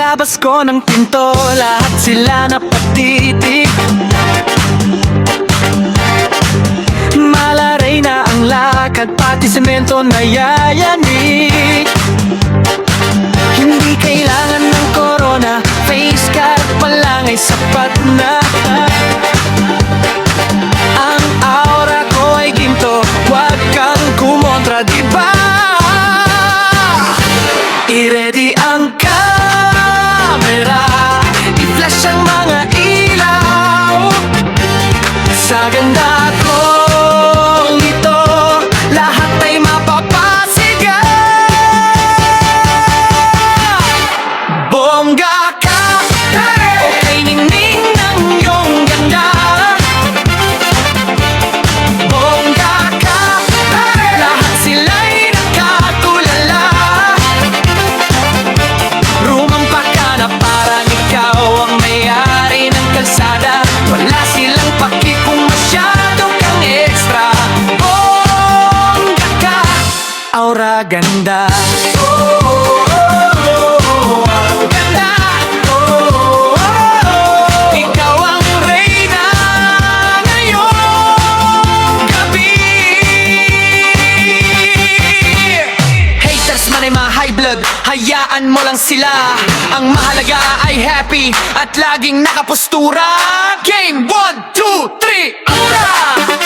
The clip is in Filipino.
Paglabas ko ng pinto, lahat sila napatitig. Malaray na ang lakad, pati semento na yayanig. Hindi kailangan ng corona, face card pa lang ay sapat na. Ang aura ko ay ginto, huwag kang kumontra, diba? I-ready ang camera, i-flash ang mga ilaw. Sa ganda kong ito, lahat ay mapapasigaw. Bongga ka, okay ningning ng iyong ganda. Bongga ka, lahat sila'y nakatulala. Rumampa ka na parang ikaw ang may-ari ng kalsada. Wala silang paki kung masyado kang extra. Bongga ka, aura ganda. Ang ganda. Ikaw ang reyna ngayong gabi. Haters man ay mga high blood, hayaan mo lang sila. Ang mahalaga ay happy at laging nakapustura. Game 1, 2, 3, aura!